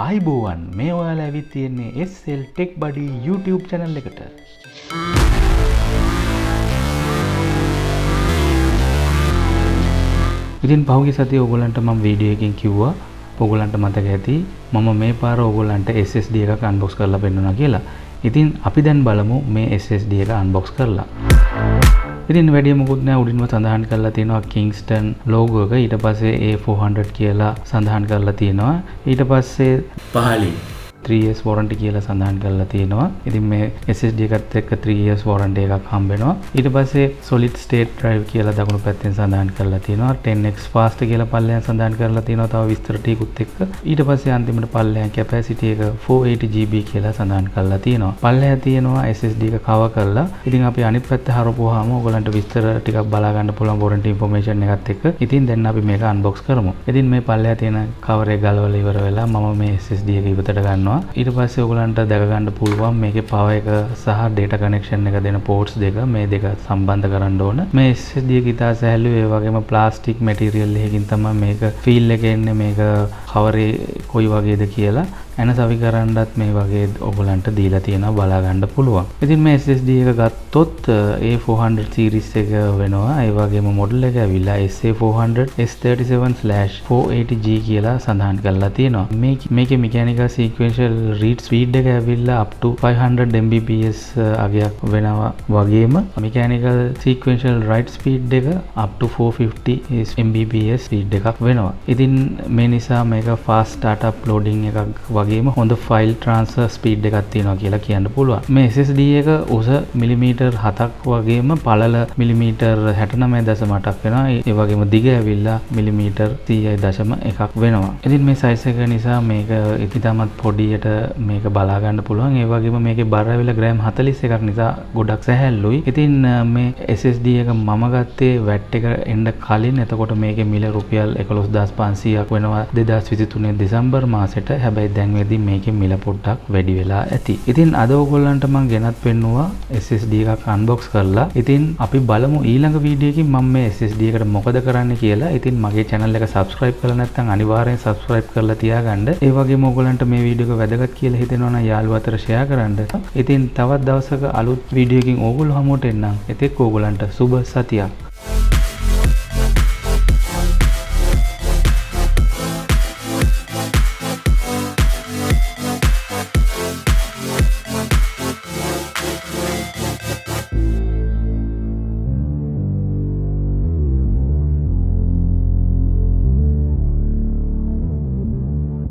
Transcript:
ආයිබෝවන් මේ ඔයාලා ඇවිත් තියෙන්නේ sltechbuddy YouTube channel එකට. ඉතින් පහුගිය සතියේ ඕගොල්ලන්ට මම වීඩියෝ එකකින් කිව්වා ඕගොල්ලන්ට මතක ඇති මම මේ පාර ඕගොල්ලන්ට SSD එකක් unbox කරලා පෙන්නුණා කියලා. ඉතින් අපි දැන් බලමු මේ SSD එක unbox කරලා. ඉතින් වැඩි මොකුත් නෑ උඩින්ම සඳහන් කරලා තියෙනවා Kingston logo එක. ඊට පස්සේ A400 කියලා සඳහන් කරලා තියෙනවා. ඊට පස්සේ පහලින් 3 years warranty කියලා සඳහන් කරලා තියෙනවා. ඉතින් මේ SSD එකත් එක්ක 3 years warranty එකක් හම්බ වෙනවා. ඊට පස්සේ solid state drive කියලා දකුණු පැත්තෙන් සඳහන් කරලා තියෙනවා. 10x fast කියලා පල්ලෙයන් සඳහන් කරලා තියෙනවා. තව විස්තර ටිකකුත් එක්ක. ඊට පස්සේ අන්තිමට පල්ලෙයන් capacity එක 480GB කියලා සඳහන් කරලා තියෙනවා. පල්ලෙය තියෙනවා SSD එක cover කරලා. ඉතින් අපි අනිත් පැත්ත හරපුවාම ඔයගලන්ට විස්තර ටිකක් බලා ගන්න පුළුවන් warranty information එකත් එක්ක. ඉතින් දැන් අපි මේක unbox කරමු. ඉතින් මේ පල්ලෙය තියෙන cover එක ගලවලා ඉවර වෙලා මම මේ SSD එක ඉවතට ගන්නවා. ඊට පස්සේ ඔයගලන්ට දැක ගන්න පුළුවන් මේකේ power එක සහ data connection එක දෙන ports දෙක මේ දෙක සම්බන්ධ කරන්න ඕන. මේ SSD එක ඉතා සැහැල්ලුයි. ඒ වගේම plastic material එකකින් තමයි මේක feel එක එන්නේ. මේක cover කොයි වගේද කියලා ඇනසවි කරන්නත් මේ වගේ ඔයගලන්ට දීලා තියෙනවා බලා ගන්න පුළුවන්. ඉතින් මේ SSD එක ගත්තොත් A400 series එක වෙනවා. ඒ වගේම model එක ඇවිල්ලා SA400 S37/480G කියලා සඳහන් කරලා තියෙනවා. මේකේ mechanical sequential read speed එක ඇවිල්ලා up to 500 Mbps අගයක් වෙනවා. වගේම mechanical sequential write speed එක up to 450 Mbps speed එකක් වෙනවා. ඉතින් මේ නිසා මේක fast startup loading එකක් වගේම හොඳ ෆයිල් ට්‍රාන්ස්ෆර් ස්පීඩ් එකක් තියෙනවා කියලා කියන්න පුළුවන්. මේ SSD එක උස මිලිමීටර් 7ක් වගේම පළල මිලිමීටර් 69.8ක් වෙනවා. ඒ වගේම දිග ඇවිල්ලා මිලිමීටර් 30.1ක් වෙනවා. ඉතින් මේ සයිස් එක නිසා මේක ඉතිමත් පොඩියට මේක බලා ගන්න පුළුවන්. ඒ වගේම මේකේ බර ඇවිල්ලා ග්‍රෑම් 41ක් නිසා ගොඩක් සැහැල්ලුයි. ඉතින් මේ SSD එක මම ගත්තේ VAT එක එන්න කලින්. එතකොට මේකේ මිල රුපියල් 11500ක් වෙනවා 2023 දෙසැම්බර් මාසෙට. හැබැයි දැන් මේකේ මිල පොඩ්ඩක් වැඩි වෙලා ඇති. ඉතින් අද ඔයගොල්ලන්ට මම ගෙනත් පෙන්නුවා SSD එකක් unbox කරලා. ඉතින් අපි බලමු ඊළඟ වීඩියෝ එකකින් මම මේ SSD එකට මොකද කරන්න කියලා. ඉතින් මගේ channel එක subscribe කරලා නැත්නම් අනිවාර්යෙන් subscribe කරලා තියාගන්න. ඒ වගේම ඔයගොල්ලන්ට මේ වීඩියෝ එක වැදගත් කියලා හිතෙනවා නම් යාළුවෝ අතර share කරන්න. ඉතින් තවත් දවසක අලුත් වීඩියෝ එකකින් ඕගොල්ලෝ හමුවට එන්නම්. එතෙක් ඕගොල්ලන්ට සුබ සතියක්.